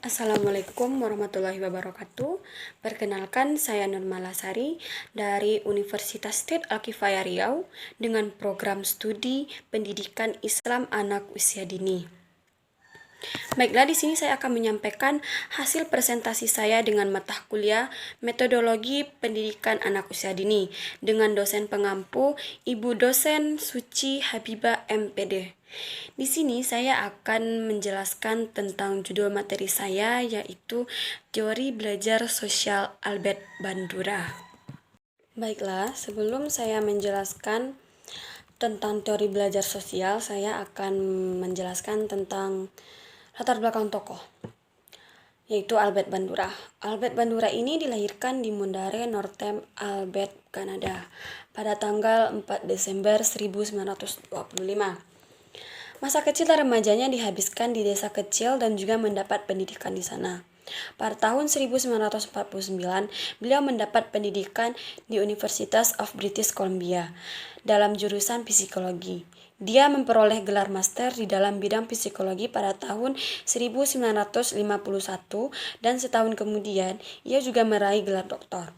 Assalamualaikum warahmatullahi wabarakatuh. Perkenalkan, saya Nurmala Sari dari Universitas State Al-Kifayah Riau dengan program studi Pendidikan Islam Anak Usia Dini. Baiklah, di sini saya akan menyampaikan hasil presentasi saya dengan mata kuliah Metodologi Pendidikan Anak Usia Dini dengan dosen pengampu Ibu Dosen Suci Habibah MPD. Di sini saya akan menjelaskan tentang judul materi saya, yaitu Teori Belajar Sosial Albert Bandura. Baiklah, sebelum saya menjelaskan tentang teori belajar sosial, saya akan menjelaskan tentang latar belakang tokoh, yaitu Albert Bandura. Albert Bandura ini dilahirkan di Mundare, Northern Alberta, Kanada pada tanggal 4 Desember 1925. Masa kecil dan remajanya dihabiskan di desa kecil dan juga mendapat pendidikan di sana. Pada tahun 1949, beliau mendapat pendidikan di University of British Columbia dalam jurusan psikologi. Dia memperoleh gelar master di dalam bidang psikologi pada tahun 1951 dan setahun kemudian ia juga meraih gelar doktor.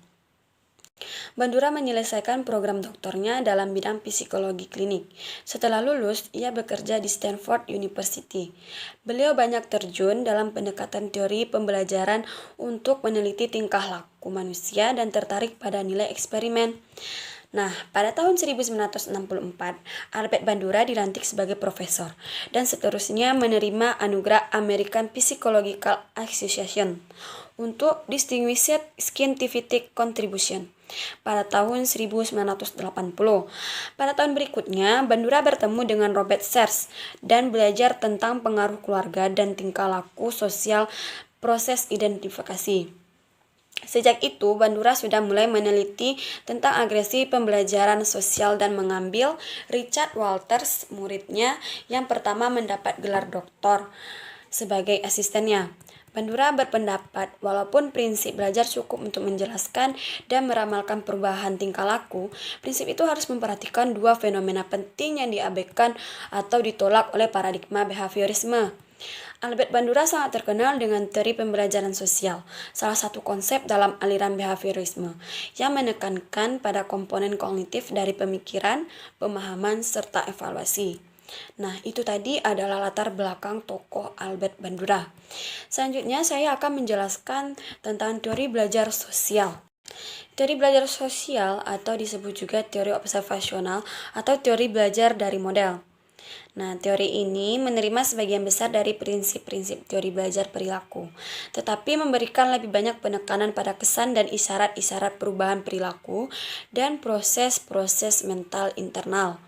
Bandura menyelesaikan program doktornya dalam bidang psikologi klinik. Setelah lulus, ia bekerja di Stanford University. Beliau banyak terjun dalam pendekatan teori pembelajaran untuk meneliti tingkah laku manusia dan tertarik pada nilai eksperimen. Nah, pada tahun 1964, Albert Bandura dilantik sebagai profesor dan seterusnya menerima anugerah American Psychological Association untuk Distinguished Scientific Contribution pada tahun 1980. Pada tahun berikutnya, Bandura bertemu dengan Robert Sears dan belajar tentang pengaruh keluarga dan tingkah laku sosial proses identifikasi. Sejak itu, Bandura sudah mulai meneliti tentang agresi pembelajaran sosial dan mengambil Richard Walters, muridnya yang pertama mendapat gelar doktor, sebagai asistennya. Bandura berpendapat walaupun prinsip belajar cukup untuk menjelaskan dan meramalkan perubahan tingkah laku, prinsip itu harus memperhatikan dua fenomena penting yang diabaikan atau ditolak oleh paradigma behaviorisme. Albert Bandura sangat terkenal dengan teori pembelajaran sosial, salah satu konsep dalam aliran behaviorisme yang menekankan pada komponen kognitif dari pemikiran, pemahaman, serta evaluasi. Nah, itu tadi adalah latar belakang tokoh Albert Bandura. Selanjutnya, saya akan menjelaskan tentang teori belajar sosial. Teori belajar sosial atau disebut juga teori observasional atau teori belajar dari model. Nah, teori ini menerima sebagian besar dari prinsip-prinsip teori belajar perilaku, tetapi memberikan lebih banyak penekanan pada kesan dan isyarat-isyarat perubahan perilaku dan proses-proses mental internal.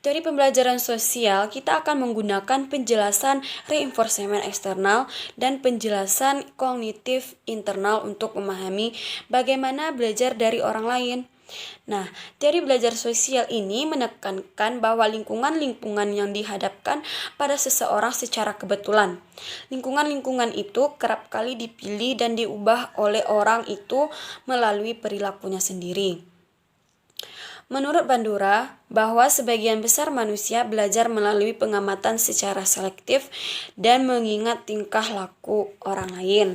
Teori pembelajaran sosial, kita akan menggunakan penjelasan reinforcement eksternal dan penjelasan kognitif internal untuk memahami bagaimana belajar dari orang lain. Nah, teori belajar sosial ini menekankan bahwa lingkungan-lingkungan yang dihadapkan pada seseorang secara kebetulan. Lingkungan-lingkungan itu kerap kali dipilih dan diubah oleh orang itu melalui perilakunya sendiri. Menurut Bandura, bahwa sebagian besar manusia belajar melalui pengamatan secara selektif dan mengingat tingkah laku orang lain.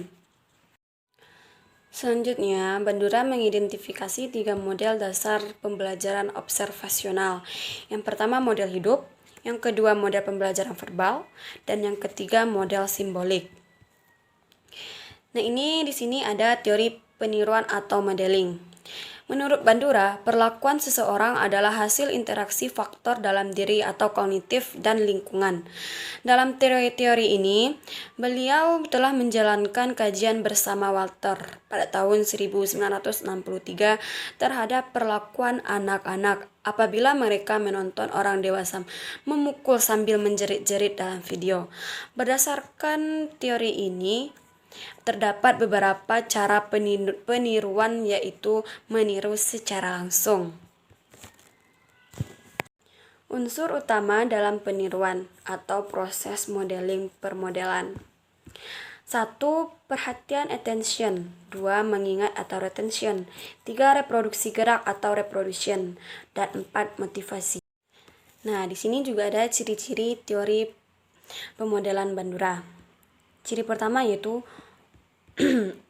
Selanjutnya, Bandura mengidentifikasi 3 model dasar pembelajaran observasional. Yang pertama model hidup, yang kedua model pembelajaran verbal, dan yang ketiga model simbolik. Nah, ini di sini ada teori peniruan atau modeling. Menurut Bandura, perlakuan seseorang adalah hasil interaksi faktor dalam diri atau kognitif dan lingkungan. Dalam teori-teori ini, beliau telah menjalankan kajian bersama Walter pada tahun 1963 terhadap perlakuan anak-anak apabila mereka menonton orang dewasa memukul sambil menjerit-jerit dalam video. Berdasarkan teori ini, terdapat beberapa cara peniruan, yaitu meniru secara langsung. Unsur utama dalam peniruan atau proses modeling permodelan. 1. Perhatian attention. 2. Mengingat atau retention. 3. Reproduksi gerak atau reproduction. Dan 4. Motivasi. Nah, di sini juga ada ciri-ciri teori pemodelan Bandura. Ciri pertama yaitu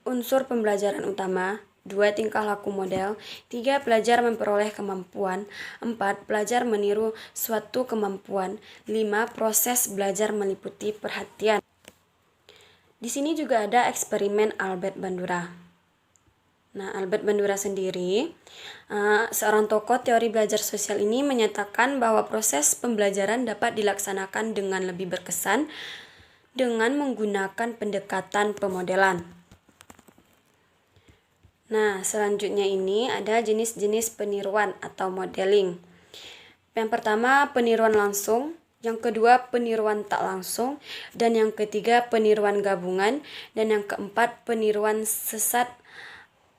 unsur pembelajaran utama. 2. Tingkah laku model. 3. Pelajar memperoleh kemampuan. 4. Pelajar meniru suatu kemampuan. 5. Proses belajar meliputi perhatian. Di sini juga ada eksperimen Albert Bandura. Nah, Albert Bandura sendiri, seorang tokoh teori belajar sosial ini menyatakan bahwa proses pembelajaran dapat dilaksanakan dengan lebih berkesan dengan menggunakan pendekatan pemodelan. Nah, selanjutnya ini ada jenis-jenis peniruan atau modeling. Yang pertama, peniruan langsung. Yang kedua, peniruan tak langsung. Dan yang ketiga, peniruan gabungan. Dan yang keempat, peniruan sesat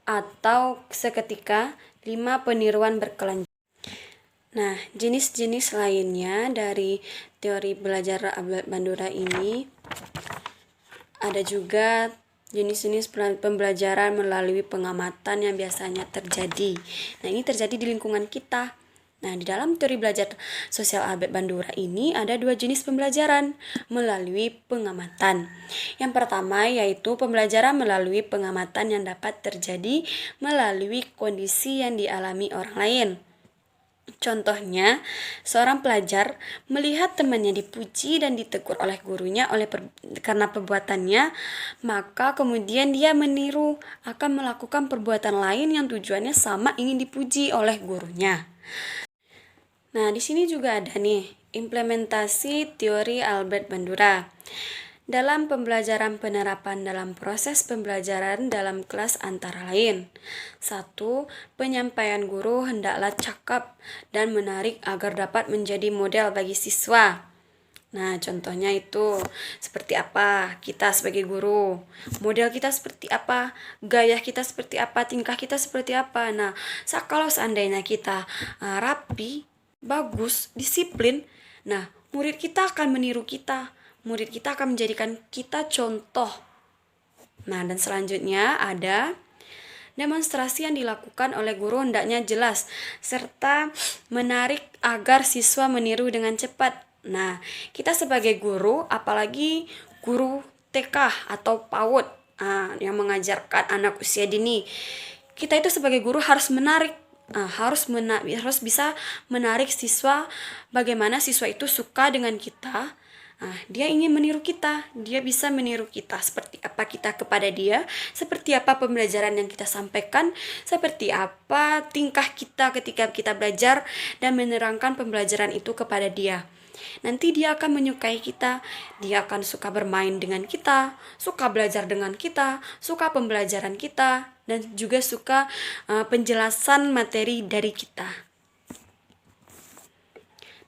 atau seketika. 5. Peniruan berkelanjutan. Nah, jenis-jenis lainnya dari teori belajar Albert Bandura ini ada juga jenis-jenis pembelajaran melalui pengamatan yang biasanya terjadi. Nah, ini terjadi di lingkungan kita. Nah, di dalam teori belajar sosial Albert Bandura ini ada 2 jenis pembelajaran melalui pengamatan. Yang pertama yaitu pembelajaran melalui pengamatan yang dapat terjadi melalui kondisi yang dialami orang lain. Contohnya, seorang pelajar melihat temannya dipuji dan ditegur oleh gurunya karena perbuatannya, maka kemudian dia meniru akan melakukan perbuatan lain yang tujuannya sama, ingin dipuji oleh gurunya. Nah, di sini juga ada nih implementasi teori Albert Bandura. Dalam pembelajaran penerapan dalam proses pembelajaran dalam kelas antara lain. 1. Penyampaian guru hendaklah cakap dan menarik agar dapat menjadi model bagi siswa. Nah, contohnya itu seperti apa kita sebagai guru, model kita seperti apa, gaya kita seperti apa, tingkah kita seperti apa. Nah, kalau seandainya kita rapi, bagus, disiplin, nah murid kita akan meniru kita. Murid kita akan menjadikan kita contoh. Nah, dan selanjutnya ada demonstrasi yang dilakukan oleh guru hendaknya jelas serta menarik agar siswa meniru dengan cepat. Nah, kita sebagai guru, apalagi guru TK atau PAUD yang mengajarkan anak usia dini, kita itu sebagai guru harus menarik, harus bisa menarik siswa. Bagaimana siswa itu suka dengan kita. Dia ingin meniru kita, dia bisa meniru kita seperti apa kita kepada dia, seperti apa pembelajaran yang kita sampaikan, seperti apa tingkah kita ketika kita belajar dan menerangkan pembelajaran itu kepada dia. Nanti dia akan menyukai kita, dia akan suka bermain dengan kita, suka belajar dengan kita, suka pembelajaran kita, dan juga suka penjelasan materi dari kita.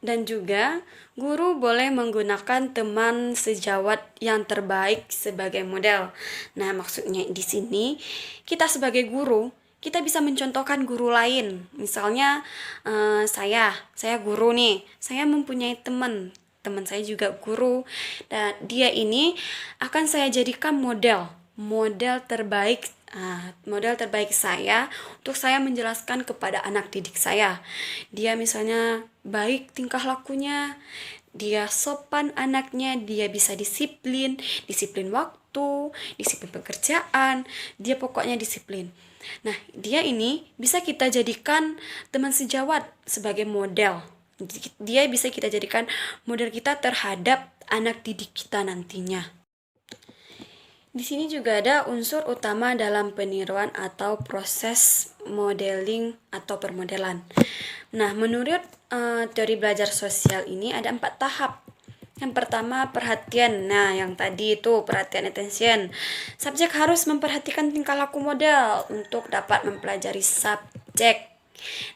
Dan juga guru boleh menggunakan teman sejawat yang terbaik sebagai model. Nah, maksudnya di sini kita sebagai guru, kita bisa mencontohkan guru lain. Misalnya saya guru nih, saya mempunyai teman saya juga guru, dan dia ini akan saya jadikan model terbaik. Model terbaik saya untuk saya menjelaskan kepada anak didik saya. Dia misalnya baik tingkah lakunya, dia sopan anaknya, dia bisa disiplin waktu, disiplin pekerjaan, dia pokoknya disiplin. Nah, dia ini bisa kita jadikan teman sejawat sebagai model. Dia bisa kita jadikan model kita terhadap anak didik kita nantinya. Di sini juga ada unsur utama dalam peniruan atau proses modeling atau permodelan. Nah, menurut teori belajar sosial ini ada 4 tahap. Yang pertama, perhatian. Nah, yang tadi itu perhatian attention. Subjek harus memperhatikan tingkah laku model untuk dapat mempelajari subjek.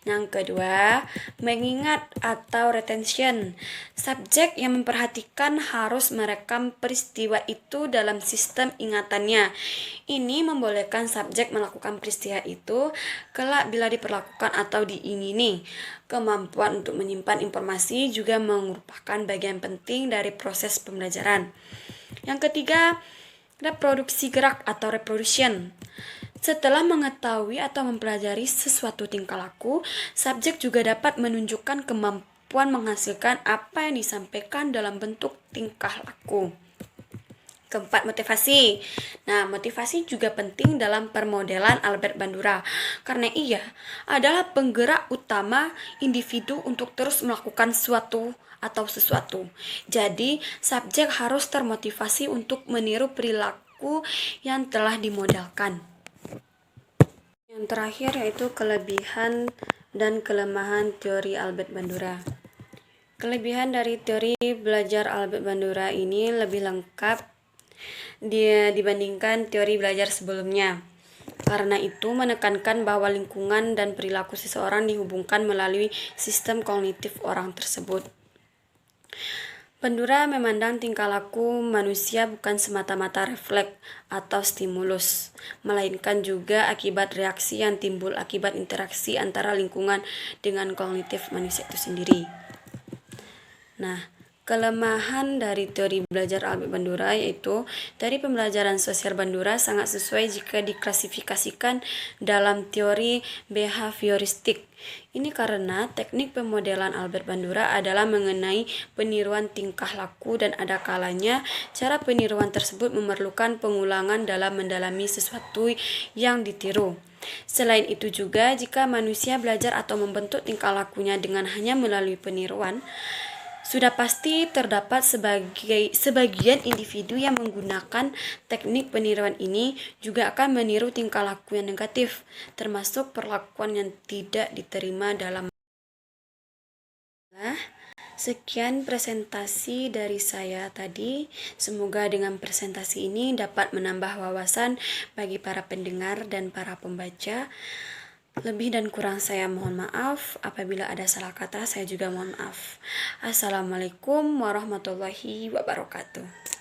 Yang kedua, mengingat atau retention. Subjek yang memperhatikan harus merekam peristiwa itu dalam sistem ingatannya. Ini membolehkan subjek melakukan peristiwa itu kelak bila diperlakukan atau diingini. Kemampuan untuk menyimpan informasi juga merupakan bagian penting dari proses pembelajaran. Yang ketiga, reproduksi gerak atau reproduction. Setelah mengetahui atau mempelajari sesuatu tingkah laku, subjek juga dapat menunjukkan kemampuan menghasilkan apa yang disampaikan dalam bentuk tingkah laku. Keempat, motivasi. Nah, motivasi juga penting dalam permodelan Albert Bandura karena ia adalah penggerak utama individu untuk terus melakukan suatu atau sesuatu. Jadi, subjek harus termotivasi untuk meniru perilaku yang telah dimodelkan. Yang terakhir yaitu kelebihan dan kelemahan teori Albert Bandura. Kelebihan dari teori belajar Albert Bandura ini lebih lengkap dibandingkan teori belajar sebelumnya. Karena itu menekankan bahwa lingkungan dan perilaku seseorang dihubungkan melalui sistem kognitif orang tersebut. Bandura memandang tingkah laku manusia bukan semata-mata refleks atau stimulus, melainkan juga akibat reaksi yang timbul akibat interaksi antara lingkungan dengan kognitif manusia itu sendiri. Nah, kelemahan dari teori belajar Albert Bandura yaitu teori pembelajaran sosial Bandura sangat sesuai jika diklasifikasikan dalam teori behavioristik. Ini karena teknik pemodelan Albert Bandura adalah mengenai peniruan tingkah laku dan ada kalanya cara peniruan tersebut memerlukan pengulangan dalam mendalami sesuatu yang ditiru. Selain itu juga jika manusia belajar atau membentuk tingkah lakunya dengan hanya melalui peniruan, sudah pasti terdapat sebagian individu yang menggunakan teknik peniruan ini juga akan meniru tingkah laku yang negatif, termasuk perlakuan yang tidak diterima dalam. Sekian presentasi dari saya tadi. Semoga dengan presentasi ini dapat menambah wawasan bagi para pendengar dan para pembaca. Lebih dan kurang saya mohon maaf. Apabila ada salah kata, saya juga mohon maaf. Assalamualaikum warahmatullahi wabarakatuh.